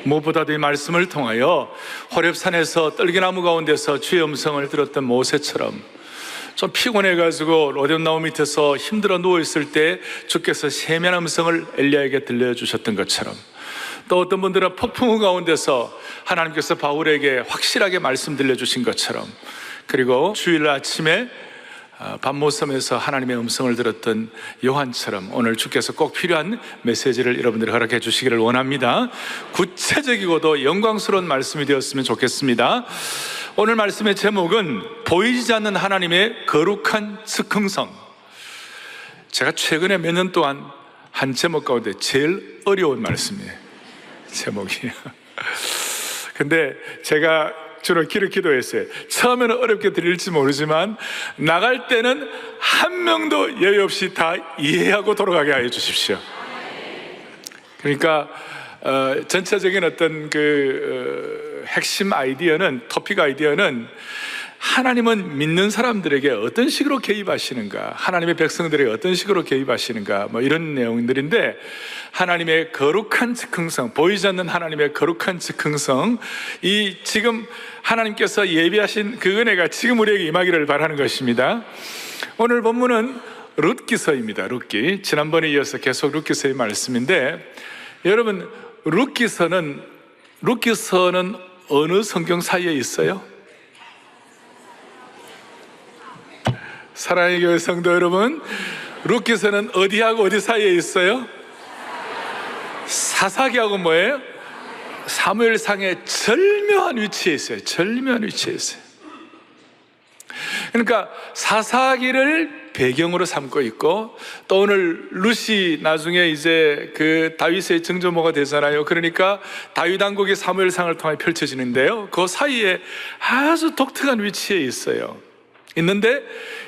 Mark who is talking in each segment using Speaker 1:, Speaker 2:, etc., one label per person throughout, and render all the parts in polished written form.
Speaker 1: 무엇보다도 이 말씀을 통하여 호렙산에서 떨기나무 가운데서 주의 음성을 들었던 모세처럼 좀 피곤해가지고 로뎀나무 밑에서 힘들어 누워있을 때 주께서 세미한 음성을 엘리야에게 들려주셨던 것처럼, 또 어떤 분들은 폭풍우 가운데서 하나님께서 바울에게 확실하게 말씀 들려주신 것처럼, 그리고 주일 아침에 밤모섬에서 하나님의 음성을 들었던 요한처럼 오늘 주께서 꼭 필요한 메시지를 여러분들이 허락해 주시기를 원합니다. 구체적이고도 영광스러운 말씀이 되었으면 좋겠습니다. 오늘 말씀의 제목은 보이지 않는 하나님의 거룩한 즉흥성. 제가 최근에 몇 년 동안 한 제목 가운데 제일 어려운 말씀이에요, 제목이. 근데 제가 주로 기도했어요. 처음에는 어렵게 들릴지 모르지만 나갈 때는 한 명도 예외 없이 다 이해하고 돌아가게 하여 주십시오. 그러니까 전체적인 어떤 핵심 아이디어는, 토픽 아이디어는 하나님은 믿는 사람들에게 어떤 식으로 개입하시는가, 하나님의 백성들에게 어떤 식으로 개입하시는가, 뭐 이런 내용들인데, 하나님의 거룩한 즉흥성, 보이지 않는 하나님의 거룩한 즉흥성, 이 지금 하나님께서 예비하신 그 은혜가 지금 우리에게 임하기를 바라는 것입니다. 오늘 본문은 룻기서입니다. 룻기. 지난번에 이어서 계속 룻기서의 말씀인데, 여러분, 룻기서는 어느 성경 사이에 있어요? 사랑의 교회 성도 여러분, 룻기서는 어디하고 어디 사이에 있어요? 사사기하고 뭐예요? 사무엘상의 절묘한 위치에 있어요. 절묘한 위치에 있어요. 그러니까 사사기를 배경으로 삼고 있고, 또 오늘 룻이 나중에 이제 그 다윗의 증조모가 되잖아요. 그러니까 다윗 왕국의 사무엘상을 통해 펼쳐지는데요, 그 사이에 아주 독특한 위치에 있는데,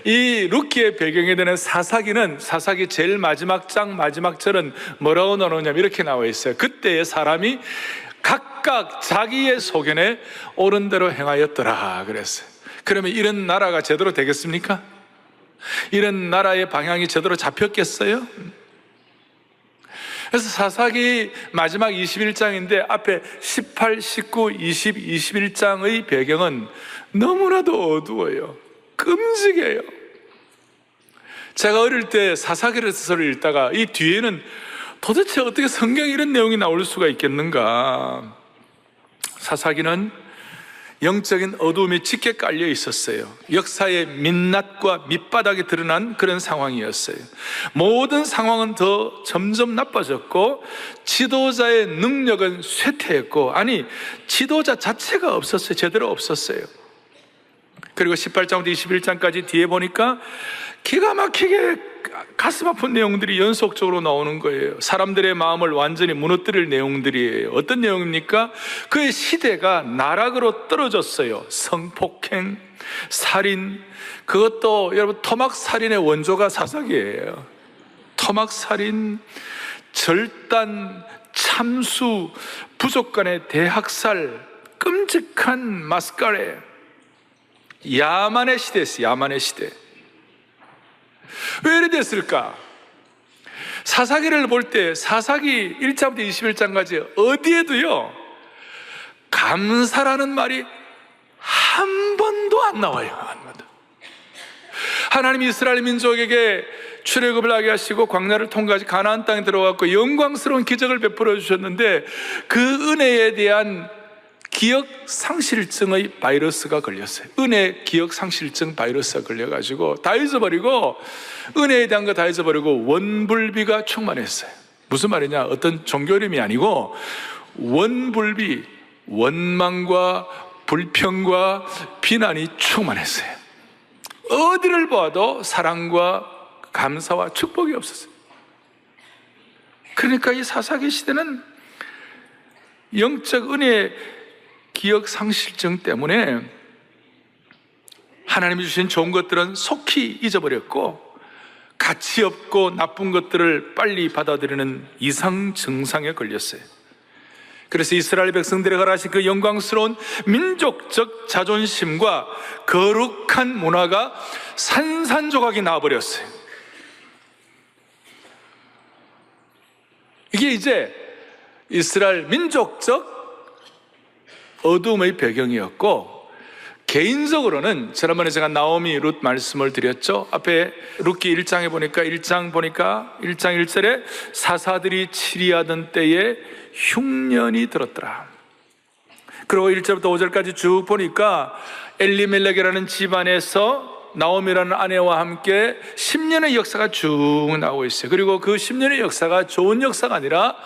Speaker 1: 이 룻기의 배경에 되는 사사기는, 사사기 제일 마지막 장 마지막 절은 뭐라고 나오냐면 이렇게 나와 있어요. 그때의 사람이 각각 자기의 소견에 옳은 대로 행하였더라 그랬어요. 그러면 이런 나라가 제대로 되겠습니까? 이런 나라의 방향이 제대로 잡혔겠어요? 그래서 사사기 마지막 21장인데 앞에 18, 19, 20, 21장의 배경은 너무나도 어두워요. 끔찍해요. 제가 어릴 때 사사기를 읽다가 이 뒤에는 도대체 어떻게 성경에 이런 내용이 나올 수가 있겠는가. 사사기는 영적인 어두움이 짙게 깔려 있었어요. 역사의 민낯과 밑바닥이 드러난 그런 상황이었어요. 모든 상황은 더 점점 나빠졌고, 지도자의 능력은 쇠퇴했고, 아니 지도자 자체가 없었어요. 제대로 없었어요. 그리고 18장부터 21장까지 뒤에 보니까 기가 막히게 가슴 아픈 내용들이 연속적으로 나오는 거예요. 사람들의 마음을 완전히 무너뜨릴 내용들이에요. 어떤 내용입니까? 그의 시대가 나락으로 떨어졌어요. 성폭행, 살인, 그것도 여러분 토막살인의 원조가 사사기예요. 토막살인, 절단, 참수, 부족 간의 대학살, 끔찍한 마스카레, 야만의 시대였어요. 야만의 시대. 왜 이래 됐을까? 사사기를 볼 때 사사기 1장부터 21장까지 어디에도요 감사라는 말이 한 번도 안 나와요. 하나님이 이스라엘 민족에게 출애굽을 하게 하시고 광야를 통과해서 가나안 땅에 들어갔고 영광스러운 기적을 베풀어 주셨는데, 그 은혜에 대한 기억 상실증의 바이러스가 걸렸어요. 은혜 기억 상실증 바이러스가 걸려가지고 다 잊어버리고, 은혜에 대한 거 다 잊어버리고 원불비가 충만했어요. 무슨 말이냐? 어떤 종교 이름이 아니고 원불비, 원망과 불평과 비난이 충만했어요. 어디를 봐도 사랑과 감사와 축복이 없었어요. 그러니까 이 사사기 시대는 영적 은혜 기억 상실증 때문에 하나님이 주신 좋은 것들은 속히 잊어버렸고, 가치 없고 나쁜 것들을 빨리 받아들이는 이상 증상에 걸렸어요. 그래서 이스라엘 백성들에게 허락하신 그 영광스러운 민족적 자존심과 거룩한 문화가 산산조각이 나와버렸어요. 이게 이제 이스라엘 민족적 어두움의 배경이었고, 개인적으로는 지난번에 제가 나오미 룻 말씀을 드렸죠. 앞에 룻기 1장에 보니까 1장 1절에 사사들이 치리하던 때에 흉년이 들었더라. 그리고 1절부터 5절까지 쭉 보니까 엘리멜렉이라는 집안에서 나오미라는 아내와 함께 10년의 역사가 쭉 나오고 있어요. 그리고 그 10년의 역사가 좋은 역사가 아니라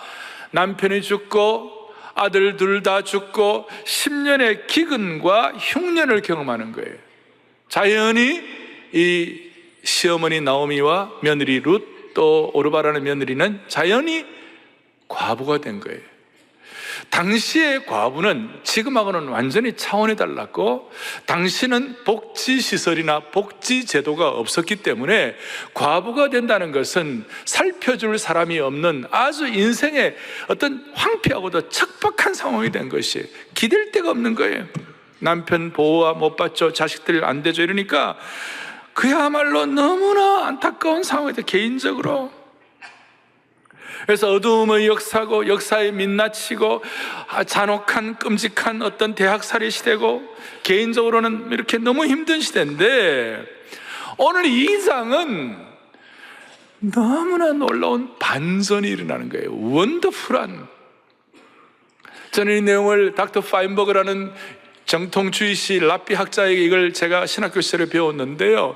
Speaker 1: 남편이 죽고 아들 둘 다 죽고 10년의 기근과 흉년을 경험하는 거예요. 자연히 이 시어머니 나오미와 며느리 룻, 또 오르바라는 며느리는 자연히 과부가 된 거예요. 당시의 과부는 지금하고는 완전히 차원이 달랐고, 당시는 복지시설이나 복지제도가 없었기 때문에 과부가 된다는 것은 살펴줄 사람이 없는 아주 인생의 어떤 황폐하고도 척박한 상황이 된 것이, 기댈 데가 없는 거예요. 남편 보호와 못 받죠, 자식들 안 되죠, 이러니까 그야말로 너무나 안타까운 상황이다, 개인적으로. 그래서 어두움의 역사고, 역사에 민낯이고, 잔혹한 끔찍한 어떤 대학살이 시대고, 개인적으로는 이렇게 너무 힘든 시대인데, 오늘 이 장은 너무나 놀라운 반전이 일어나는 거예요. 원더풀한. 저는 이 내용을 닥터 파인버그라는 정통주의시 랍비 학자에게 이걸 제가 신학교 시절에 배웠는데요,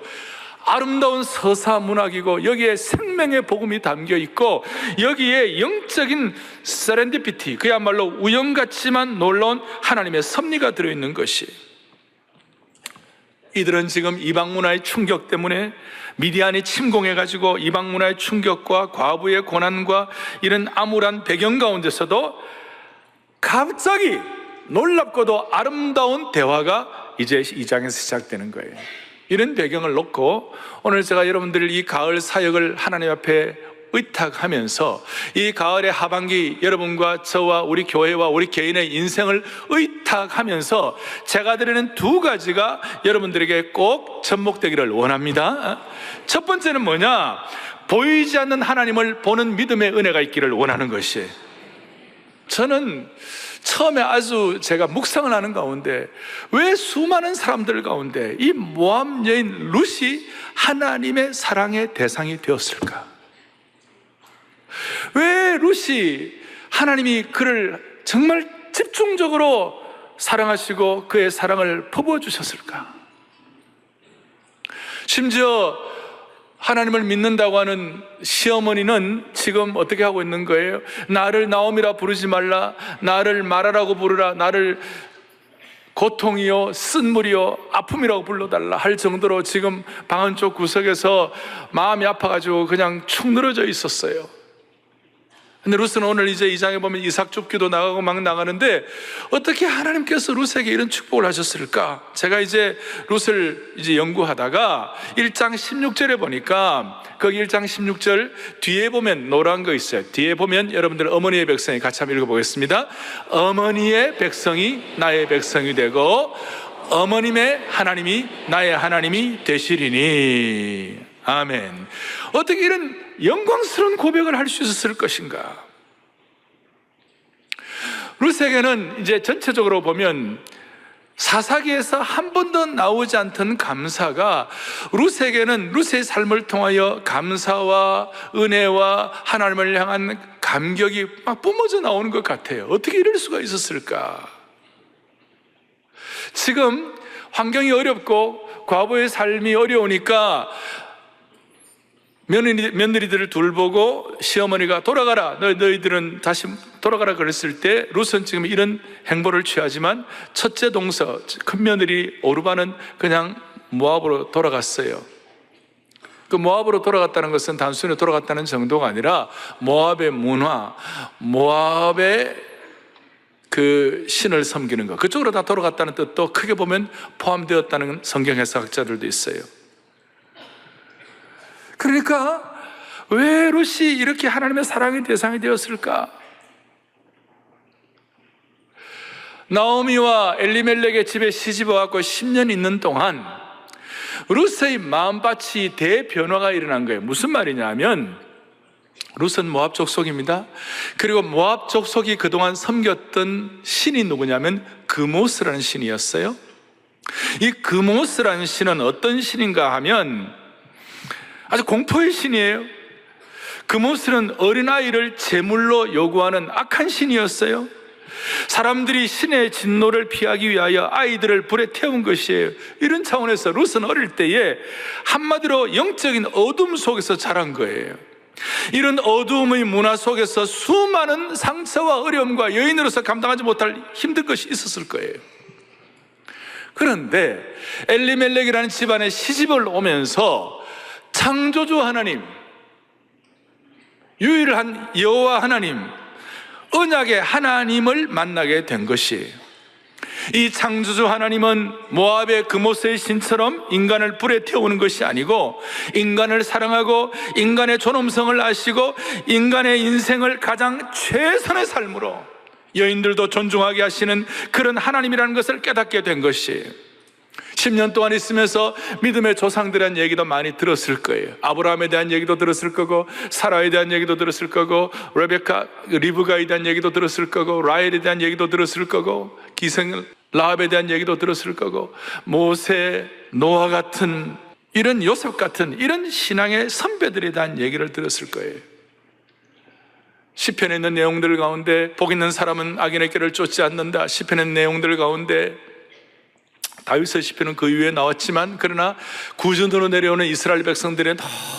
Speaker 1: 아름다운 서사 문학이고, 여기에 생명의 복음이 담겨 있고, 여기에 영적인 세렌디피티, 그야말로 우연 같지만 놀라운 하나님의 섭리가 들어있는 것이, 이들은 지금 이방 문화의 충격 때문에 미디안이 침공해가지고 이방 문화의 충격과 과부의 고난과 이런 암울한 배경 가운데서도 갑자기 놀랍고도 아름다운 대화가 이제 이 장에서 시작되는 거예요. 이런 배경을 놓고 오늘 제가 여러분들 이 가을 사역을 하나님 앞에 의탁하면서, 이 가을의 하반기 여러분과 저와 우리 교회와 우리 개인의 인생을 의탁하면서 제가 드리는 두 가지가 여러분들에게 꼭 접목되기를 원합니다. 첫 번째는 뭐냐? 보이지 않는 하나님을 보는 믿음의 은혜가 있기를 원하는 것이에요. 저는 처음에 아주 제가 묵상을 하는 가운데, 왜 수많은 사람들 가운데 이 모압 여인 룻이 하나님의 사랑의 대상이 되었을까? 왜 룻이 하나님이 그를 정말 집중적으로 사랑하시고 그의 사랑을 퍼부어주셨을까? 심지어 하나님을 믿는다고 하는 시어머니는 지금 어떻게 하고 있는 거예요? 나를 나오미라 부르지 말라, 나를 마라라고 부르라, 나를 고통이요 쓴물이요 아픔이라고 불러달라 할 정도로 지금 방 안쪽 구석에서 마음이 아파가지고 그냥 축 늘어져 있었어요. 근데 룻은 오늘 이제 2장에 보면 이삭 줍기도 나가고 막 나가는데, 어떻게 하나님께서 룻에게 이런 축복을 하셨을까? 제가 이제 룻을 이제 연구하다가 1장 16절에 보니까, 거기 1장 16절 뒤에 보면 노란 거 있어요. 뒤에 보면 여러분들 어머니의 백성이, 같이 한번 읽어보겠습니다. 어머니의 백성이 나의 백성이 되고 어머님의 하나님이 나의 하나님이 되시리니. 아멘. 어떻게 이런 영광스러운 고백을 할 수 있었을 것인가? 룻에게는 이제 전체적으로 보면 사사기에서 한 번도 나오지 않던 감사가, 룻에게는 룻의 삶을 통하여 감사와 은혜와 하나님을 향한 감격이 막 뿜어져 나오는 것 같아요. 어떻게 이럴 수가 있었을까? 지금 환경이 어렵고 과부의 삶이 어려우니까 며느리들을 둘 보고 시어머니가 돌아가라, 너희들은 다시 돌아가라 그랬을 때, 룻은 지금 이런 행보를 취하지만 첫째 동서 큰 며느리 오르바는 그냥 모압으로 돌아갔어요. 그 모압으로 돌아갔다는 것은 단순히 돌아갔다는 정도가 아니라 모압의 문화, 모압의 그 신을 섬기는 것, 그쪽으로 다 돌아갔다는 뜻도 크게 보면 포함되었다는 성경 해석학자들도 있어요. 그러니까 왜 룻이 이렇게 하나님의 사랑의 대상이 되었을까? 나오미와 엘리멜렉의 집에 시집 와서 10년 있는 동안 룻의 마음밭이 대변화가 일어난 거예요. 무슨 말이냐면, 룻은 모압 족속입니다. 그리고 모압 족속이 그동안 섬겼던 신이 누구냐면 그모스라는 신이었어요. 이 그모스라는 신은 어떤 신인가 하면 아주 공포의 신이에요. 그모스는 어린아이를 제물로 요구하는 악한 신이었어요. 사람들이 신의 진노를 피하기 위하여 아이들을 불에 태운 것이에요. 이런 차원에서 룻은 어릴 때에 한마디로 영적인 어둠 속에서 자란 거예요. 이런 어두움의 문화 속에서 수많은 상처와 어려움과 여인으로서 감당하지 못할 힘든 것이 있었을 거예요. 그런데 엘리멜렉이라는 집안에 시집을 오면서 창조주 하나님, 유일한 여호와 하나님, 언약의 하나님을 만나게 된 것이에요. 이 창조주 하나님은 모압의 그모스의 신처럼 인간을 불에 태우는 것이 아니고 인간을 사랑하고 인간의 존엄성을 아시고 인간의 인생을 가장 최선의 삶으로 여인들도 존중하게 하시는 그런 하나님이라는 것을 깨닫게 된 것이에요. 10년 동안 있으면서 믿음의 조상들에 대한 얘기도 많이 들었을 거예요. 아브라함에 대한 얘기도 들었을 거고, 사라에 대한 얘기도 들었을 거고, 레베카, 리브가에 대한 얘기도 들었을 거고, 라헬에 대한 얘기도 들었을 거고, 기생 라합에 대한 얘기도 들었을 거고, 모세, 노아 같은 이런 요셉 같은 이런 신앙의 선배들에 대한 얘기를 들었을 거예요. 시편에 있는 내용들 가운데 복 있는 사람은 악인의 길을 쫓지 않는다. 시편의 내용들 가운데 다윗의 시편은 그 이후에 나왔지만 그러나 구준으로 내려오는 이스라엘 백성들의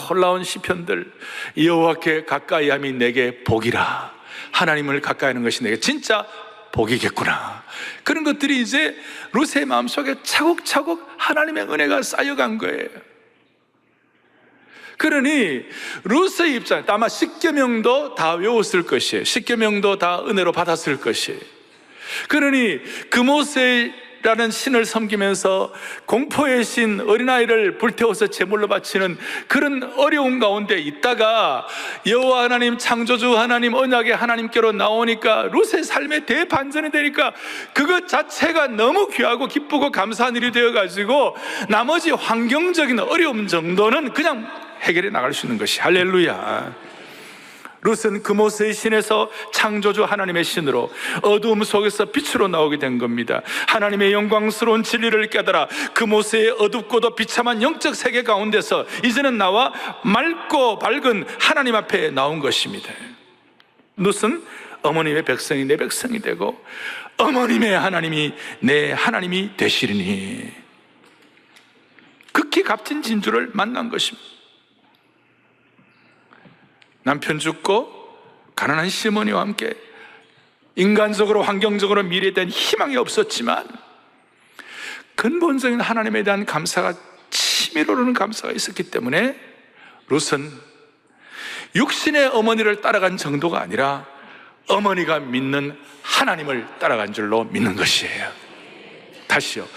Speaker 1: 놀라운 시편들, 여호와께 가까이함이 내게 복이라, 하나님을 가까이하는 것이 내게 진짜 복이겠구나, 그런 것들이 이제 룻의 마음속에 차곡차곡 하나님의 은혜가 쌓여간 거예요. 그러니 룻의 입장에 아마 십계명도 다 외웠을 것이에요. 십계명도 다 은혜로 받았을 것이에요. 그러니 그모세라는 신을 섬기면서 공포의 신 어린아이를 불태워서 제물로 바치는 그런 어려운 가운데 있다가 여호와 하나님, 창조주 하나님, 언약의 하나님께로 나오니까 룻의 삶의 대반전이 되니까 그것 자체가 너무 귀하고 기쁘고 감사한 일이 되어가지고 나머지 환경적인 어려움 정도는 그냥 해결해 나갈 수 있는 것이, 할렐루야. 룻은 그모스의 신에서 창조주 하나님의 신으로 어두움 속에서 빛으로 나오게 된 겁니다. 하나님의 영광스러운 진리를 깨달아 그모스의 어둡고도 비참한 영적 세계 가운데서 이제는 나와 맑고 밝은 하나님 앞에 나온 것입니다. 룻은 어머님의 백성이 내 백성이 되고 어머님의 하나님이 내 하나님이 되시리니, 극히 값진 진주를 만난 것입니다. 남편 죽고 가난한 시어머니와 함께 인간적으로 환경적으로 미래에 대한 희망이 없었지만 근본적인 하나님에 대한 감사가 치밀어 오르는 감사가 있었기 때문에 룻은 육신의 어머니를 따라간 정도가 아니라 어머니가 믿는 하나님을 따라간 줄로 믿는 것이에요. 다시요,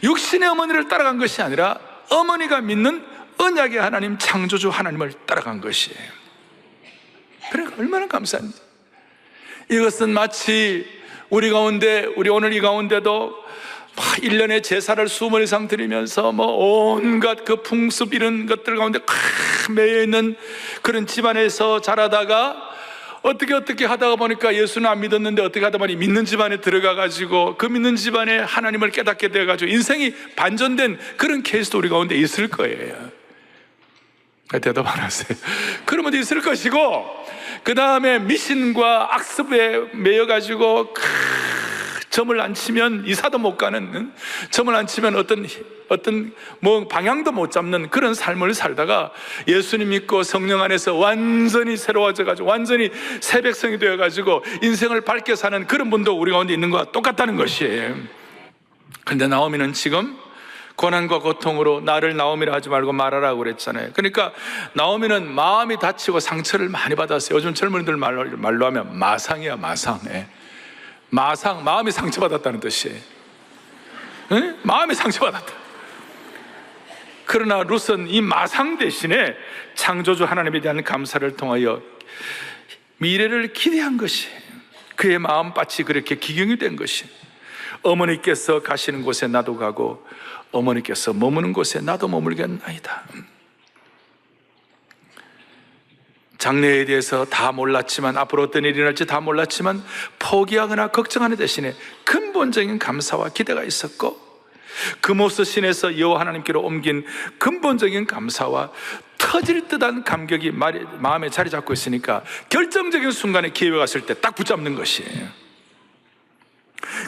Speaker 1: 육신의 어머니를 따라간 것이 아니라 어머니가 믿는 언약의 하나님, 창조주 하나님을 따라간 것이에요. 그러니까 얼마나 감사합니다. 이것은 마치 우리 오늘 이 가운데도 1년에 제사를 수번 이상 드리면서 온갖 그 풍습 이런 것들 가운데 매여 있는 그런 집안에서 자라다가 어떻게 하다가 보니까 예수는 안 믿었는데 어떻게 하다 보니 믿는 집안에 들어가가지고 그 믿는 집안에 하나님을 깨닫게 돼가지고 인생이 반전된 그런 케이스도 우리 가운데 있을 거예요. 대답 안 하세요. 그러면 있을 것이고, 그 다음에 미신과 악습에 매여가지고 점을 안 치면 이사도 못 가는, 점을 안 치면 어떤 방향도 못 잡는 그런 삶을 살다가 예수님 믿고 성령 안에서 완전히 새로워져가지고 완전히 새 백성이 되어가지고 인생을 밝게 사는 그런 분도 우리 가운데 있는 것과 똑같다는 것이에요. 근데 나오미는 지금 고난과 고통으로 나를 나오미라 하지 말고 말하라고 그랬잖아요. 그러니까 나오미는 마음이 다치고 상처를 많이 받았어요. 요즘 젊은이들 말로 하면 마상이야, 마상. 마상, 마음이 상처받았다는 뜻이에요. 마음이 상처받았다. 그러나 룻은 이 마상 대신에 창조주 하나님에 대한 감사를 통하여 미래를 기대한 것이에요. 그의 마음밭이 그렇게 기경이 된 것이에요. 어머니께서 가시는 곳에 나도 가고 어머니께서 머무는 곳에 나도 머물겠나이다. 장래에 대해서 다 몰랐지만, 앞으로 어떤 일이 일어날지 다 몰랐지만 포기하거나 걱정하는 대신에 근본적인 감사와 기대가 있었고, 금오스 신에서 여호와 하나님께로 옮긴 근본적인 감사와 터질 듯한 감격이 마음에 자리 잡고 있으니까 결정적인 순간에 기회가 왔을 때 딱 붙잡는 것이에요.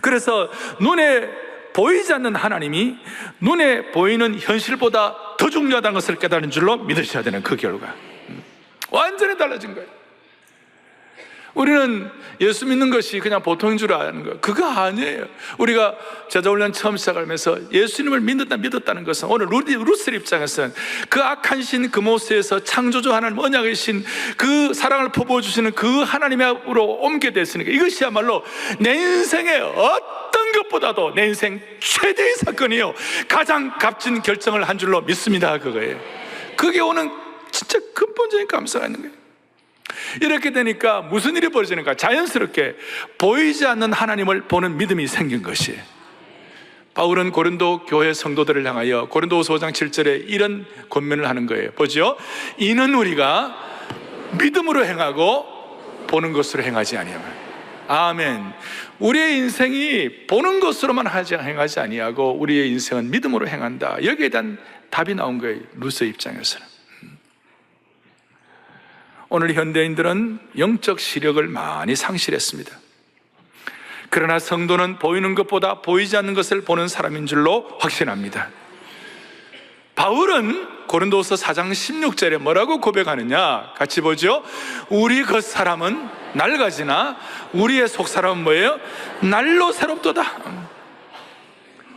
Speaker 1: 그래서 눈에 보이지 않는 하나님이 눈에 보이는 현실보다 더 중요하다는 것을 깨달은 줄로 믿으셔야 되는 그 결과, 완전히 달라진 거예요. 우리는 예수 믿는 것이 그냥 보통인 줄 아는 거예요. 그거 아니에요. 우리가 제자훈련 처음 시작하면서 예수님을 믿었다는 것은, 오늘 루스 입장에서는 그 악한 신 금오스에서 창조주 하나님, 언약의 신, 그 사랑을 퍼부어주시는 그 하나님으로 옮게 됐으니까 이것이야말로 내 인생의 어떤 것보다도 내 인생 최대의 사건이요, 가장 값진 결정을 한 줄로 믿습니다. 그거예요. 그게 오는 진짜 근본적인 감사가 있는 거예요. 이렇게 되니까 무슨 일이 벌어지는가? 자연스럽게 보이지 않는 하나님을 보는 믿음이 생긴 것이에요. 바울은 고린도 교회 성도들을 향하여 고린도후서 5장 7절에 이런 권면을 하는 거예요. 보죠. 이는 우리가 믿음으로 행하고 보는 것으로 행하지 아니하며. 아멘. 우리의 인생이 보는 것으로만 행하지 아니하고 우리의 인생은 믿음으로 행한다. 여기에 대한 답이 나온 거예요, 루스 입장에서는. 오늘 현대인들은 영적 시력을 많이 상실했습니다. 그러나 성도는 보이는 것보다 보이지 않는 것을 보는 사람인 줄로 확신합니다. 바울은 고린도서 4장 16절에 뭐라고 고백하느냐? 같이 보죠. 우리 겉사람은 낡아지나 우리의 속사람은 뭐예요? 날로 새롭도다.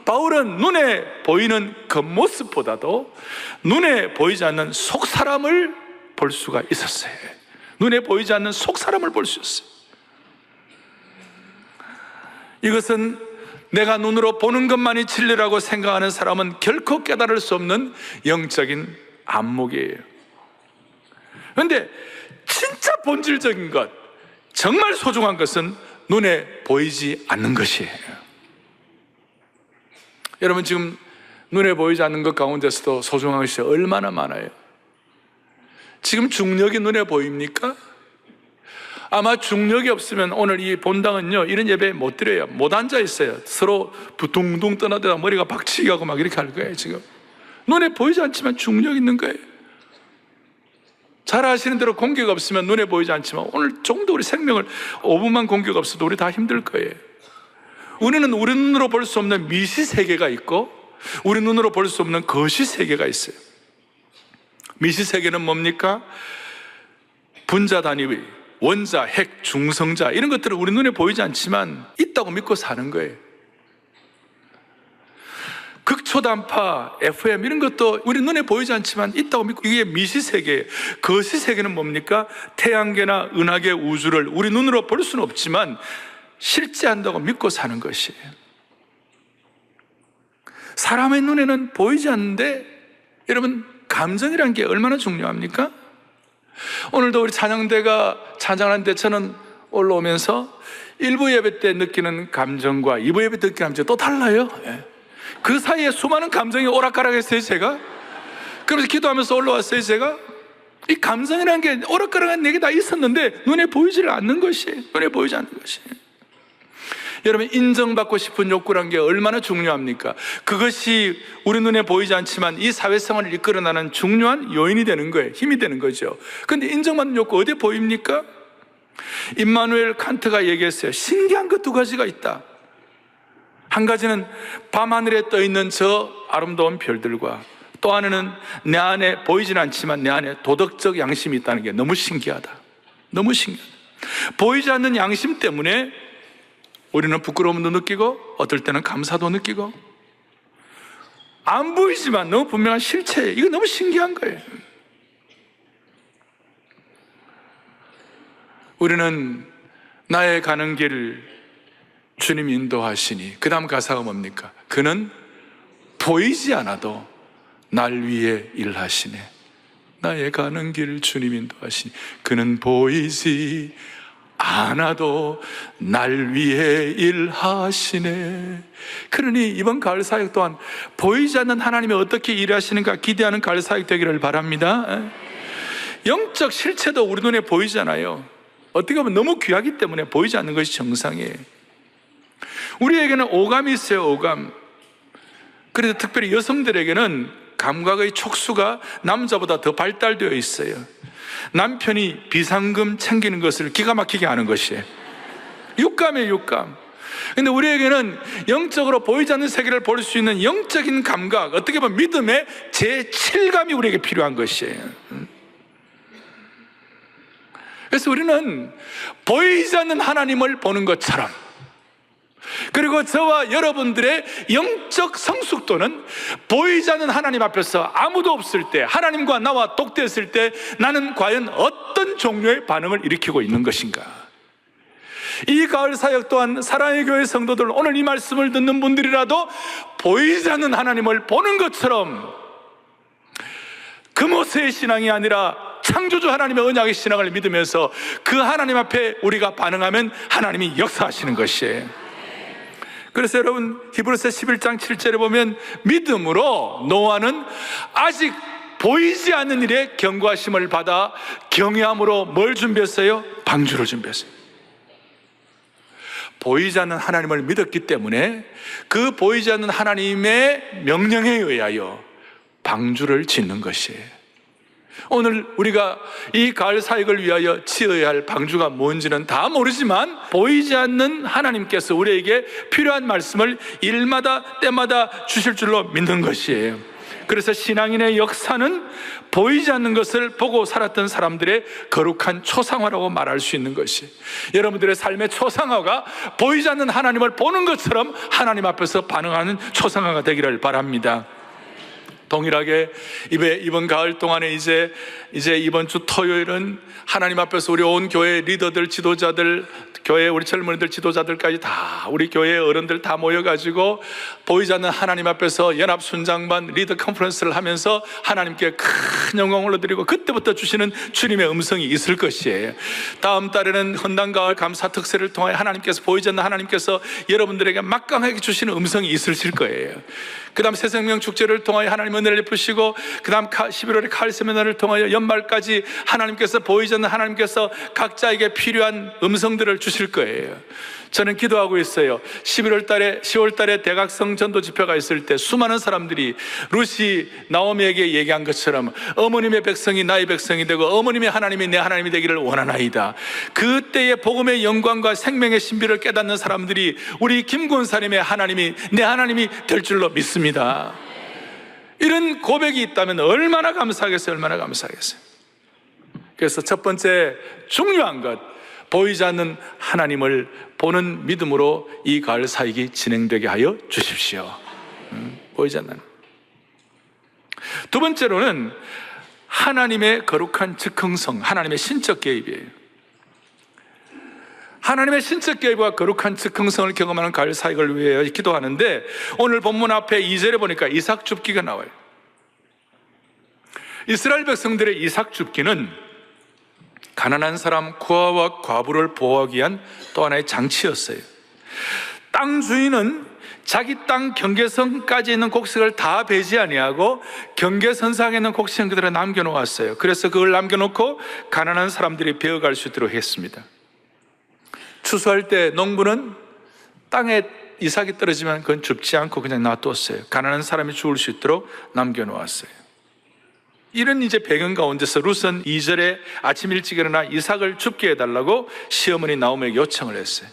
Speaker 1: 바울은 눈에 보이는 겉모습보다도 눈에 보이지 않는 속사람을 볼 수가 있었어요. 눈에 보이지 않는 속사람을 볼 수 있어요. 이것은 내가 눈으로 보는 것만이 진리라고 생각하는 사람은 결코 깨달을 수 없는 영적인 안목이에요. 그런데 진짜 본질적인 것, 정말 소중한 것은 눈에 보이지 않는 것이에요. 여러분, 지금 눈에 보이지 않는 것 가운데서도 소중한 것이 얼마나 많아요. 지금 중력이 눈에 보입니까? 아마 중력이 없으면 오늘 이 본당은요, 이런 예배 못 드려요. 못 앉아 있어요. 서로 부둥둥 떠나다가 머리가 박치기 하고 막 이렇게 할 거예요. 지금 눈에 보이지 않지만 중력이 있는 거예요. 잘 아시는 대로 공기가 없으면 눈에 보이지 않지만 오늘 조금도 우리 생명을 5분만 공기가 없어도 우리 다 힘들 거예요. 우리는 우리 눈으로 볼 수 없는 미시 세계가 있고 우리 눈으로 볼 수 없는 거시 세계가 있어요. 미시 세계는 뭡니까? 분자 단위, 원자, 핵, 중성자, 이런 것들은 우리 눈에 보이지 않지만 있다고 믿고 사는 거예요. 극초단파, FM 이런 것도 우리 눈에 보이지 않지만 있다고 믿고, 이게 미시 세계예요. 거시 세계는 뭡니까? 태양계나 은하계, 우주를 우리 눈으로 볼 수는 없지만 실제한다고 믿고 사는 것이에요. 사람의 눈에는 보이지 않는데, 여러분, 감정이란 게 얼마나 중요합니까? 오늘도 우리 찬양대가 찬양하는데 저는 올라오면서 1부 예배 때 느끼는 감정과 2부 예배 때 느끼는 감정이 또 달라요. 그 사이에 수많은 감정이 오락가락했어요, 제가. 그래서 기도하면서 올라왔어요, 제가. 이 감정이라는 게 오락가락한 얘기 다 있었는데 눈에 보이지를 않는 것이에요. 눈에 보이지 않는 것이에요. 여러분, 인정받고 싶은 욕구란 게 얼마나 중요합니까? 그것이 우리 눈에 보이지 않지만 이 사회생활을 이끌어나는 중요한 요인이 되는 거예요. 힘이 되는 거죠. 그런데 인정받는 욕구 어디에 보입니까? 임마누엘 칸트가 얘기했어요. 신기한 것 두 가지가 있다. 한 가지는 밤하늘에 떠있는 저 아름다운 별들과, 또 하나는 내 안에 보이진 않지만 내 안에 도덕적 양심이 있다는 게 너무 신기하다. 너무 신기하다. 보이지 않는 양심 때문에 우리는 부끄러움도 느끼고 어떨 때는 감사도 느끼고, 안 보이지만 너무 분명한 실체, 이거 너무 신기한 거예요. 우리는 나의 가는 길 주님 인도하시니, 그 다음 가사가 뭡니까? 그는 보이지 않아도 날 위해 일하시네. 나의 가는 길 주님 인도하시니 그는 보이지 않아도 날 위해 일하시네. 그러니 이번 가을 사역 또한 보이지 않는 하나님이 어떻게 일하시는가 기대하는 가을 사역 되기를 바랍니다. 영적 실체도 우리 눈에 보이잖아요. 어떻게 보면 너무 귀하기 때문에 보이지 않는 것이 정상이에요. 우리에게는 오감이 있어요, 오감. 그래서 특별히 여성들에게는 감각의 촉수가 남자보다 더 발달되어 있어요. 남편이 비상금 챙기는 것을 기가 막히게 하는 것이에요. 육감이에요, 육감. 근데 우리에게는 영적으로 보이지 않는 세계를 볼 수 있는 영적인 감각, 어떻게 보면 믿음의 제7감이 우리에게 필요한 것이에요. 그래서 우리는 보이지 않는 하나님을 보는 것처럼, 그리고 저와 여러분들의 영적 성숙도는 보이지 않는 하나님 앞에서 아무도 없을 때, 하나님과 나와 독대했을 때 나는 과연 어떤 종류의 반응을 일으키고 있는 것인가. 이 가을 사역 또한 사랑의 교회 성도들, 오늘 이 말씀을 듣는 분들이라도 보이지 않는 하나님을 보는 것처럼 금오세의 신앙이 아니라 창조주 하나님의 언약의 신앙을 믿으면서 그 하나님 앞에 우리가 반응하면 하나님이 역사하시는 것이에요. 그래서 여러분, 히브리서 11장 7절에 보면 믿음으로 노아는 아직 보이지 않는 일에 경고하심을 받아 경외함으로 뭘 준비했어요? 방주를 준비했어요. 보이지 않는 하나님을 믿었기 때문에 그 보이지 않는 하나님의 명령에 의하여 방주를 짓는 것이에요. 오늘 우리가 이 가을 사역을 위하여 지어야 할 방주가 뭔지는 다 모르지만 보이지 않는 하나님께서 우리에게 필요한 말씀을 일마다 때마다 주실 줄로 믿는 것이에요. 그래서 신앙인의 역사는 보이지 않는 것을 보고 살았던 사람들의 거룩한 초상화라고 말할 수 있는 것이, 여러분들의 삶의 초상화가 보이지 않는 하나님을 보는 것처럼 하나님 앞에서 반응하는 초상화가 되기를 바랍니다. 동일하게 이번 가을 동안에 이제 이번 주 토요일은 하나님 앞에서 우리 온 교회 리더들, 지도자들, 교회 우리 젊은이들, 지도자들까지 다, 우리 교회 어른들 다 모여가지고 보이지 않는 하나님 앞에서 연합 순장반 리더 컨퍼런스를 하면서 하나님께 큰 영광을 올려드리고 그때부터 주시는 주님의 음성이 있을 것이에요. 다음 달에는 헌당가을 감사 특세를 통해 하나님께서, 보이지 않는 하나님께서 여러분들에게 막강하게 주시는 음성이 있으실 거예요. 그 다음 새생명 축제를 통하여 하나님 은혜를 베푸시고, 그 다음 11월에 가을 세미나를 통하여 연말까지 하나님께서, 보이지 않는 하나님께서 각자에게 필요한 음성들을 주실 거예요. 저는 기도하고 있어요. 11월 달에, 10월 달에 대각성 전도 집회가 있을 때 수많은 사람들이 루시 나오미에게 얘기한 것처럼 어머님의 백성이 나의 백성이 되고 어머님의 하나님이 내 하나님이 되기를 원하나이다. 그때의 복음의 영광과 생명의 신비를 깨닫는 사람들이 우리 김권사님의 하나님이 내 하나님이 될 줄로 믿습니다. 이런 고백이 있다면 얼마나 감사하겠어요, 얼마나 감사하겠어요. 그래서 첫 번째 중요한 것, 보이지 않는 하나님을 보는 믿음으로 이 가을 사역이 진행되게 하여 주십시오. 보이지 않는. 두 번째로는 하나님의 거룩한 즉흥성, 하나님의 신적 개입이에요. 하나님의 신적 개입과 거룩한 즉흥성을 경험하는 가을 사역을 위해 기도하는데, 오늘 본문 앞에 2절에 보니까 이삭 줍기가 나와요. 이스라엘 백성들의 이삭 줍기는 가난한 사람, 고아와 과부를 보호하기 위한 또 하나의 장치였어요. 땅 주인은 자기 땅 경계선까지 있는 곡식을 다 베지 아니하고 경계선상에 있는 곡식은 그대로 남겨놓았어요. 그래서 그걸 남겨놓고 가난한 사람들이 베어갈 수 있도록 했습니다. 추수할 때 농부는 땅에 이삭이 떨어지면 그건 줍지 않고 그냥 놔뒀어요. 가난한 사람이 죽을 수 있도록 남겨놓았어요. 이런 이제 배경 가운데서 룻은 2절에 아침 일찍 일어나 이삭을 줍게 해달라고 시어머니 나오미에게 요청을 했어요.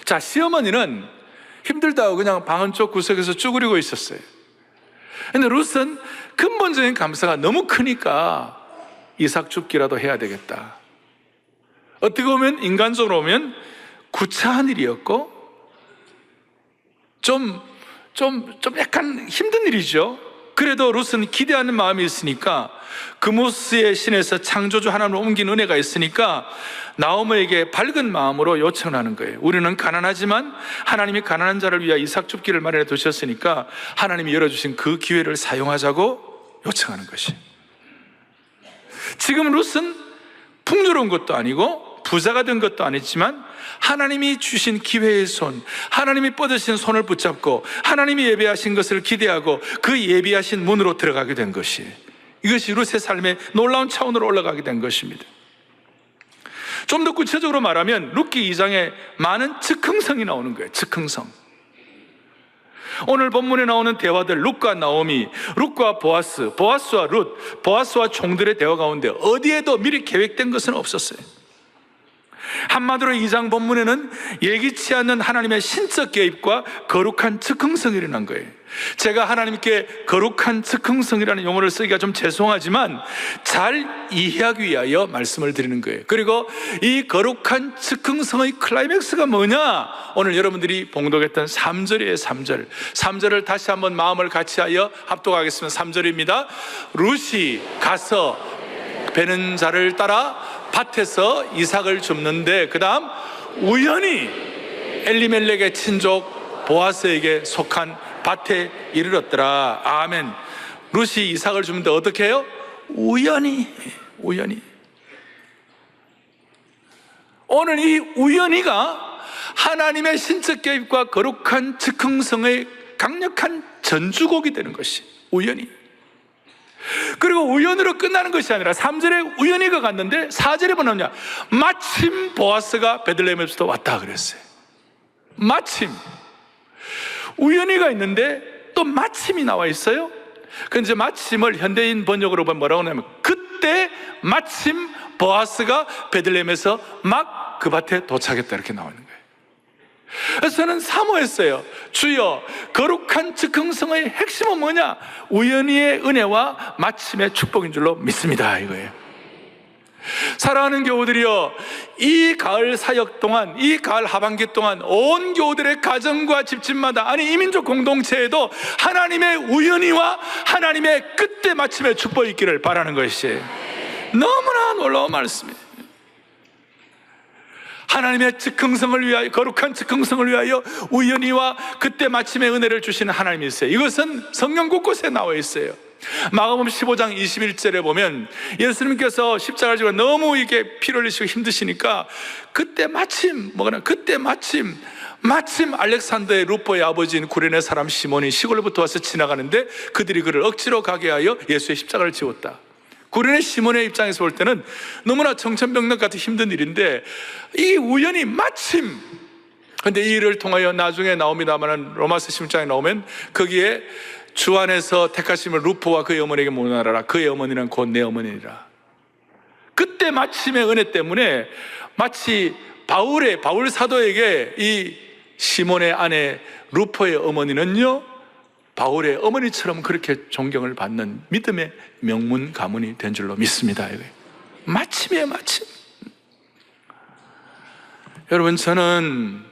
Speaker 1: 자, 시어머니는 힘들다고 그냥 방 한쪽 구석에서 쭈그리고 있었어요. 근데 룻은 근본적인 감사가 너무 크니까 이삭 줍기라도 해야 되겠다. 어떻게 보면 인간적으로 보면 구차한 일이었고 좀 약간 힘든 일이죠. 그래도 룻은 기대하는 마음이 있으니까, 그모스의 신에서 창조주 하나님을 옮긴 은혜가 있으니까 나오미에게 밝은 마음으로 요청을 하는 거예요. 우리는 가난하지만 하나님이 가난한 자를 위해 이삭 줍기를 마련해 두셨으니까 하나님이 열어주신 그 기회를 사용하자고 요청하는 것이. 지금 룻은 풍요로운 것도 아니고 부자가 된 것도 아니지만 하나님이 주신 기회의 손, 하나님이 뻗으신 손을 붙잡고 하나님이 예비하신 것을 기대하고 그 예비하신 문으로 들어가게 된 것이 이것이 룻의 삶의 놀라운 차원으로 올라가게 된 것입니다. 좀 더 구체적으로 말하면 룻기 2장에 많은 즉흥성이 나오는 거예요. 즉흥성. 오늘 본문에 나오는 대화들, 룻과 나오미, 룻과 보아스, 보아스와 룻, 보아스와 종들의 대화 가운데 어디에도 미리 계획된 것은 없었어요. 한마디로 2장 본문에는 예기치 않는 하나님의 신적 개입과 거룩한 즉흥성이 일어난 거예요. 제가 하나님께 거룩한 즉흥성이라는 용어를 쓰기가 좀 죄송하지만 잘 이해하기 위하여 말씀을 드리는 거예요. 그리고 이 거룩한 즉흥성의 클라이맥스가 뭐냐? 오늘 여러분들이 봉독했던 3절이에요. 3절을 다시 한번 마음을 같이하여 합독하겠습니다. 3절입니다. 룻이 가서 베는 자를 따라 밭에서 이삭을 줍는데 그 다음 우연히 엘리멜렉의 친족 보아스에게 속한 밭에 이르렀더라. 아멘. 룻이 이삭을 주는데 어떻게 해요? 우연히. 오늘 이 우연히가 하나님의 신적 개입과 거룩한 즉흥성의 강력한 전주곡이 되는 것이 우연히. 그리고 우연으로 끝나는 것이 아니라 3절에 우연히가 갔는데 4절에 뭐냐면 마침 보아스가 베들레헴에서도 왔다 그랬어요. 마침. 우연히가 있는데 또 마침이 나와 있어요. 그런데 이제 마침을 현대인 번역으로 보면 뭐라고 하냐면 그때 마침 보아스가 베들레헴에서 막 그 밭에 도착했다 이렇게 나오는 거예요. 그래서 저는 사모했어요. 주여, 거룩한 즉흥성의 핵심은 뭐냐? 우연히의 은혜와 마침의 축복인 줄로 믿습니다 이거예요. 사랑하는 교우들이여, 이 가을 사역 동안, 이 가을 하반기 동안 온 교우들의 가정과 집집마다, 아니 이민족 공동체에도 하나님의 우연히와 하나님의 그때 마침의 축복이 있기를 바라는 것이 너무나 놀라운 말씀이에요. 하나님의 즉흥성을 위하여, 거룩한 즉흥성을 위하여 우연히와 그때 마침의 은혜를 주시는 하나님이 있어요. 이것은 성경 곳곳에 나와 있어요. 마가복음 15장 21절에 보면 예수님께서 십자가를 지고 너무 이게 피를 흘리시고 힘드시니까 그때 마침 알렉산더의 루포의 아버지인 구레네 사람 시몬이 시골부터 와서 지나가는데 그들이 그를 억지로 가게 하여 예수의 십자가를 지웠다. 구레네 시몬의 입장에서 볼 때는 너무나 정천벽력 같은 힘든 일인데 이게 우연히 마침. 근데 이 일을 통하여 나중에 나옵니다만 로마서 16장에 나오면 거기에 주 안에서 택하심을 루포와 그의 어머니에게 모나라라. 그의 어머니는 곧 내 어머니라. 그때 마침의 은혜 때문에 마치 바울 사도에게 이 시몬의 아내 루포의 어머니는요 바울의 어머니처럼 그렇게 존경을 받는 믿음의 명문 가문이 된 줄로 믿습니다. 마침이에요, 마침. 여러분, 저는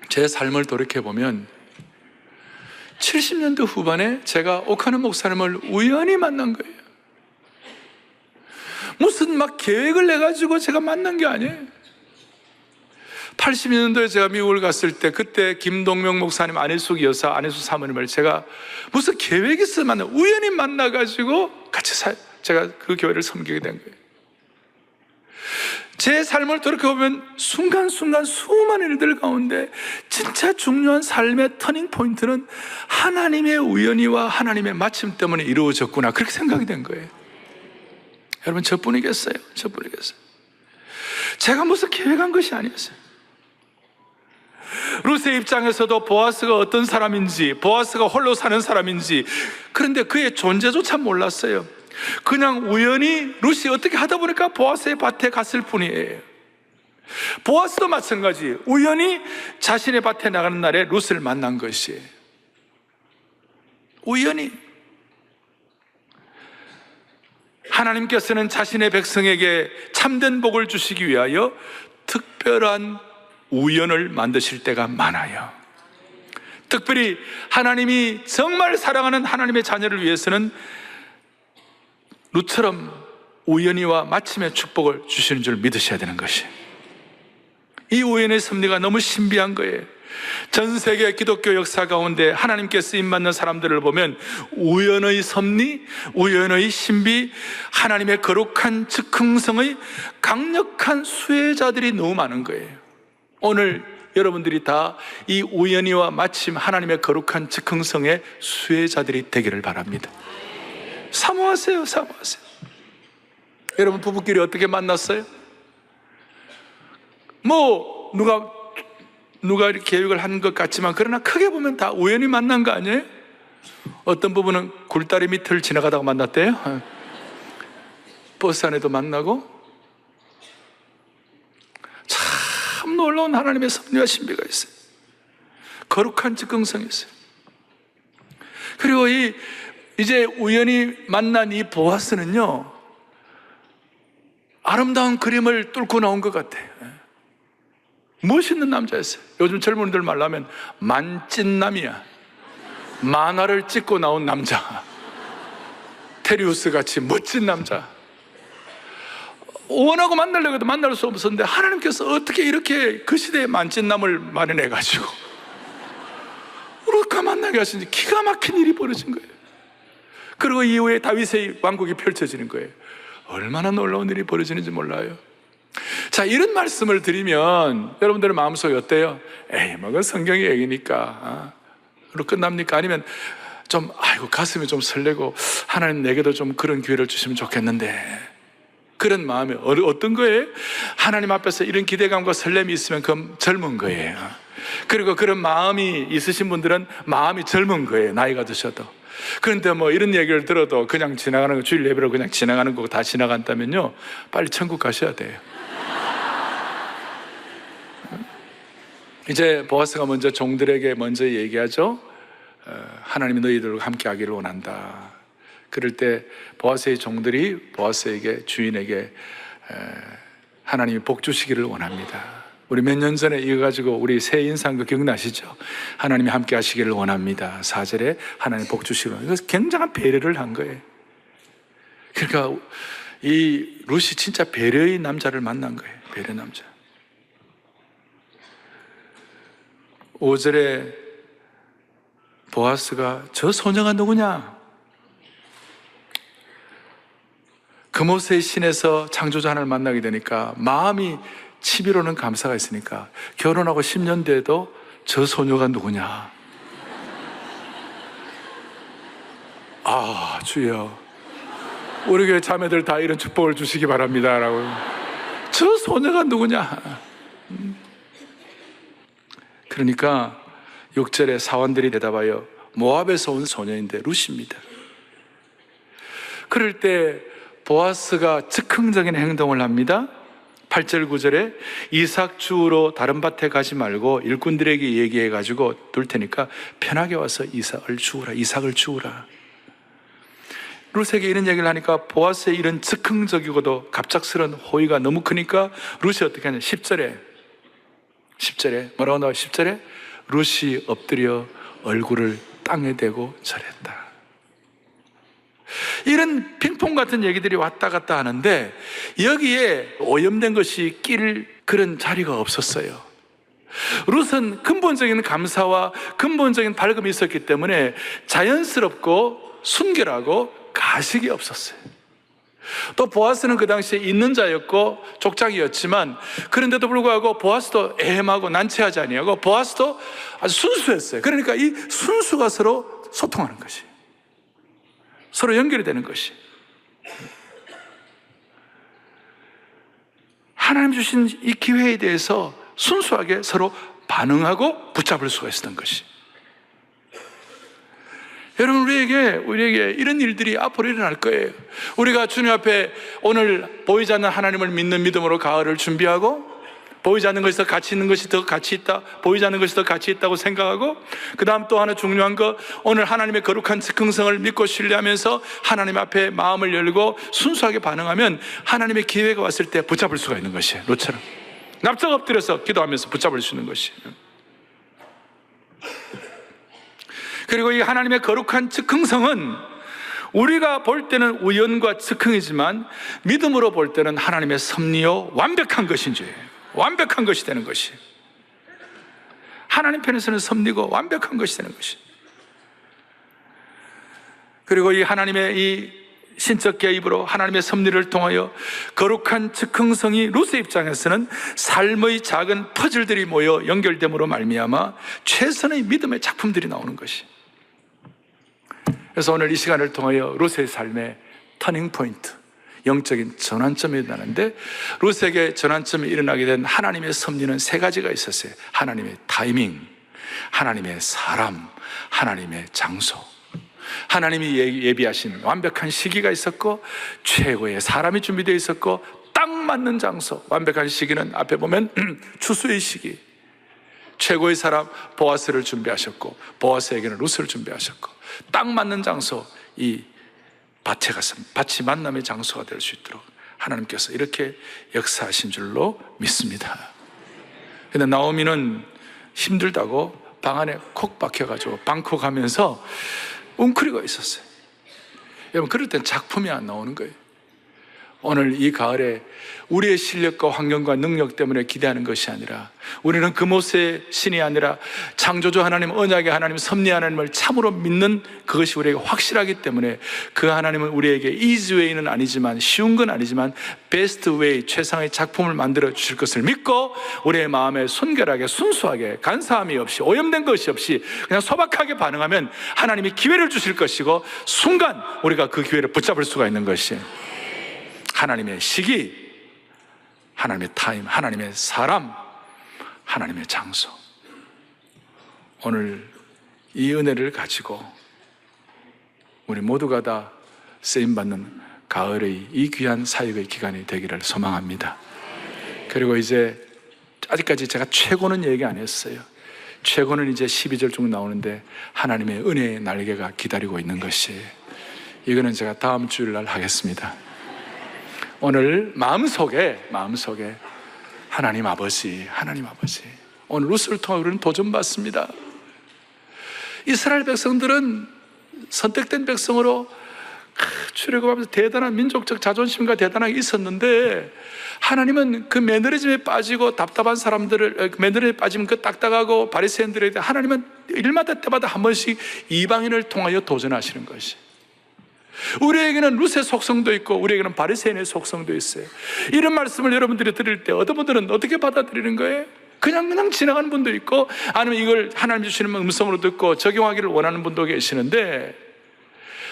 Speaker 1: 제 삶을 돌이켜보면 70년대 후반에 제가 오카는 목사님을 우연히 만난 거예요. 무슨 막 계획을 내가지고 제가 만난 게 아니에요. 80년도에 제가 미국을 갔을 때 그때 김동명 목사님, 안혜숙 여사, 안혜숙 사모님을 제가 무슨 계획이 있어 우연히 만나가지고 같이 제가 그 교회를 섬기게 된 거예요. 제 삶을 돌이켜보면 순간순간 수많은 일들 가운데 진짜 중요한 삶의 터닝 포인트는 하나님의 우연히와 하나님의 마침 때문에 이루어졌구나, 그렇게 생각이 된 거예요. 여러분, 저뿐이겠어요? 제가 무슨 계획한 것이 아니었어요. 룻의 입장에서도 보아스가 어떤 사람인지, 보아스가 홀로 사는 사람인지, 그런데 그의 존재조차 몰랐어요. 그냥 우연히 룻이 어떻게 하다 보니까 보아스의 밭에 갔을 뿐이에요. 보아스도 마찬가지, 우연히 자신의 밭에 나가는 날에 룻을 만난 것이에요. 우연히. 하나님께서는 자신의 백성에게 참된 복을 주시기 위하여 특별한 우연을 만드실 때가 많아요. 특별히 하나님이 정말 사랑하는 하나님의 자녀를 위해서는 룻처럼 우연히와 마침의 축복을 주시는 줄 믿으셔야 되는 것이, 이 우연의 섭리가 너무 신비한 거예요. 전 세계 기독교 역사 가운데 하나님께 쓰임받는 사람들을 보면 우연의 섭리, 우연의 신비, 하나님의 거룩한 즉흥성의 강력한 수혜자들이 너무 많은 거예요. 오늘 여러분들이 다 이 우연히와 마침 하나님의 거룩한 즉흥성의 수혜자들이 되기를 바랍니다. 사모하세요. 여러분 부부끼리 어떻게 만났어요? 뭐 누가 이렇게 계획을 한 것 같지만 그러나 크게 보면 다 우연히 만난 거 아니에요? 어떤 부부는 굴다리 밑을 지나가다가 만났대요. 버스 안에도 만나고. 참 놀라운 하나님의 섭리와 신비가 있어요. 거룩한 즉흥성이 있어요. 그리고 이제 우연히 만난 이 보아스는요, 아름다운 그림을 뚫고 나온 것 같아요. 멋있는 남자였어요. 요즘 젊은이들 말로 하면 만찢남이야. 만화를 찍고 나온 남자. 테리우스 같이 멋진 남자. 원하고 만나려고 해도 만날 수 없었는데 하나님께서 어떻게 이렇게 그 시대에 만찢남을 마련해가지고 루카 만나게 하시니 기가 막힌 일이 벌어진 거예요. 그리고 이후에 다윗의 왕국이 펼쳐지는 거예요. 얼마나 놀라운 일이 벌어지는지 몰라요. 자, 이런 말씀을 드리면 여러분들의 마음속에 어때요? 에이, 뭐, 그 성경의 얘기니까. 그로 끝납니까? 아니면 좀, 아이고, 가슴이 좀 설레고, 하나님 내게도 좀 그런 기회를 주시면 좋겠는데. 그런 마음이 어떤 거예요? 하나님 앞에서 이런 기대감과 설렘이 있으면 그건 젊은 거예요. 그리고 그런 마음이 있으신 분들은 마음이 젊은 거예요. 나이가 드셔도. 그런데 뭐 이런 얘기를 들어도 그냥 지나가는 거, 주일 예배로 그냥 지나가는 거고 다 지나간다면요, 빨리 천국 가셔야 돼요. 이제 보아스가 먼저 종들에게 먼저 얘기하죠. 하나님이 너희들과 함께 하기를 원한다. 그럴 때 보아스의 종들이 보아스에게, 주인에게 하나님이 복 주시기를 원합니다. 우리 몇 년 전에 이거 가지고 우리 새 인상그 기억나시죠? 하나님이 함께 하시기를 원합니다. 4절에 하나님 복 주시기를 원합니다. 이거 굉장한 배려를 한 거예요. 그러니까 이 룻이 진짜 배려의 남자를 만난 거예요. 배려 남자. 5절에 보아스가 저 소녀가 누구냐? 금오스의 신에서 창조자 하나를 만나게 되니까 마음이 치밀어오는 감사가 있으니까 결혼하고 10년 돼도 저 소녀가 누구냐? 아, 주여, 우리 교회 자매들 다 이런 축복을 주시기 바랍니다 라고. 저 소녀가 누구냐? 그러니까 6절에 사원들이 대답하여 모압에서 온 소녀인데 룻입니다. 그럴 때 보아스가 즉흥적인 행동을 합니다. 8절 9절에 이삭 주우러 다른 밭에 가지 말고 일꾼들에게 얘기해가지고 둘 테니까 편하게 와서 이삭을 주우라. 룻에게 이런 얘기를 하니까 보아스의 이런 즉흥적이고도 갑작스러운 호의가 너무 크니까 룻이 어떻게 하냐. 10절에 뭐라고 나와요? 10절에 룻이 엎드려 얼굴을 땅에 대고 절했다. 이런 핑퐁 같은 얘기들이 왔다 갔다 하는데 여기에 오염된 것이 낄 그런 자리가 없었어요. 룻은 근본적인 감사와 근본적인 밝음이 있었기 때문에 자연스럽고 순결하고 가식이 없었어요. 또 보아스는 그 당시에 있는 자였고 족장이었지만 그런데도 불구하고 보아스도 애매하고 난처하지 아니하고 보아스도 아주 순수했어요. 그러니까 이 순수가 서로 소통하는 것이, 서로 연결이 되는 것이, 하나님 주신 이 기회에 대해서 순수하게 서로 반응하고 붙잡을 수가 있었던 것이. 여러분, 우리에게 이런 일들이 앞으로 일어날 거예요. 우리가 주님 앞에 오늘 보이지 않는 하나님을 믿는 믿음으로 가을을 준비하고, 보이지 않는 것이 더 가치 있는 것이 더 가치 있다, 보이지 않는 것이 더 가치 있다고 생각하고, 그 다음 또 하나 중요한 거, 오늘 하나님의 거룩한 즉흥성을 믿고 신뢰하면서 하나님 앞에 마음을 열고 순수하게 반응하면 하나님의 기회가 왔을 때 붙잡을 수가 있는 것이에요. 롯처럼 납작 엎드려서 기도하면서 붙잡을 수 있는 것이에요. 그리고 이 하나님의 거룩한 즉흥성은 우리가 볼 때는 우연과 즉흥이지만 믿음으로 볼 때는 하나님의 섭리요 완벽한 것인지, 완벽한 것이 되는 것이, 하나님 편에서는 섭리고 완벽한 것이 되는 것이. 그리고 이 하나님의 이 신적 개입으로 하나님의 섭리를 통하여 거룩한 즉흥성이 룻의 입장에서는 삶의 작은 퍼즐들이 모여 연결됨으로 말미암아 최선의 믿음의 작품들이 나오는 것이. 그래서 오늘 이 시간을 통하여 룻의 삶의 터닝 포인트, 영적인 전환점이 일어나는데, 룻에게 전환점이 일어나게 된 하나님의 섭리는 세 가지가 있었어요. 하나님의 타이밍, 하나님의 사람, 하나님의 장소. 하나님이 예비하신 완벽한 시기가 있었고, 최고의 사람이 준비되어 있었고, 딱 맞는 장소. 완벽한 시기는 앞에 보면 추수의 시기, 최고의 사람 보아스를 준비하셨고, 보아스에게는 룻을 준비하셨고, 딱 맞는 장소, 이 밭에 가서 밭이 만남의 장소가 될 수 있도록 하나님께서 이렇게 역사하신 줄로 믿습니다. 근데 나오미는 힘들다고 방 안에 콕 박혀가지고 방콕하면서 웅크리고 있었어요. 여러분, 그럴 땐 작품이 안 나오는 거예요. 오늘 이 가을에 우리의 실력과 환경과 능력 때문에 기대하는 것이 아니라, 우리는 금옷의 신이 아니라 창조주 하나님, 언약의 하나님, 섭리 하나님을 참으로 믿는 그것이 우리에게 확실하기 때문에, 그 하나님은 우리에게 easy way는 아니지만, 쉬운 건 아니지만 best way, 최상의 작품을 만들어 주실 것을 믿고, 우리의 마음에 순결하게 순수하게 간사함이 없이 오염된 것이 없이 그냥 소박하게 반응하면 하나님이 기회를 주실 것이고, 순간 우리가 그 기회를 붙잡을 수가 있는 것이 하나님의 시기, 하나님의 타임, 하나님의 사람, 하나님의 장소. 오늘 이 은혜를 가지고 우리 모두가 다 쓰임받는 가을의 이 귀한 사역의 기간이 되기를 소망합니다. 그리고 이제 아직까지 제가 최고는 얘기 안 했어요. 최고는 이제 12절 중 나오는데, 하나님의 은혜의 날개가 기다리고 있는 것이, 이거는 제가 다음 주일날 하겠습니다. 오늘 마음속에 하나님 아버지, 오늘 룻을 통해 우리는 도전받습니다. 이스라엘 백성들은 선택된 백성으로 출애굽하면서 대단한 민족적 자존심과 대단하게 있었는데, 하나님은 그 매너리즘에 빠지고 답답한 사람들을, 매너리즘에 빠지면 그 딱딱하고 바리새인들에 대해 하나님은 일마다 때마다 한 번씩 이방인을 통하여 도전하시는 것이, 우리에게는 룻의 속성도 있고 우리에게는 바리새인의 속성도 있어요. 이런 말씀을 여러분들이 들을 때 어떤 분들은 어떻게 받아들이는 거예요? 그냥 지나가는 분도 있고, 아니면 이걸 하나님 주시는 음성으로 듣고 적용하기를 원하는 분도 계시는데,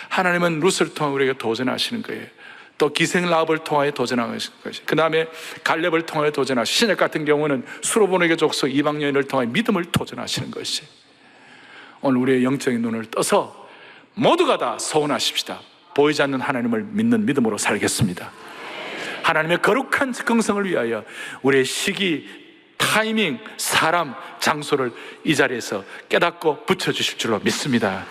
Speaker 1: 하나님은 룻을 통해 우리에게 도전하시는 거예요. 또 기생 라합을 통하여 도전하시는 것이, 그 다음에 갈렙을 통하여 도전하시고, 신약 같은 경우는 수로보내게 족속 이방 여인을 통하여 믿음을 도전하시는 것이, 오늘 우리의 영적인 눈을 떠서 모두가 다 서운하십시다. 보이지 않는 하나님을 믿는 믿음으로 살겠습니다. 하나님의 거룩한 긍성을 위하여 우리의 시기, 타이밍, 사람, 장소를 이 자리에서 깨닫고 붙여주실 줄로 믿습니다.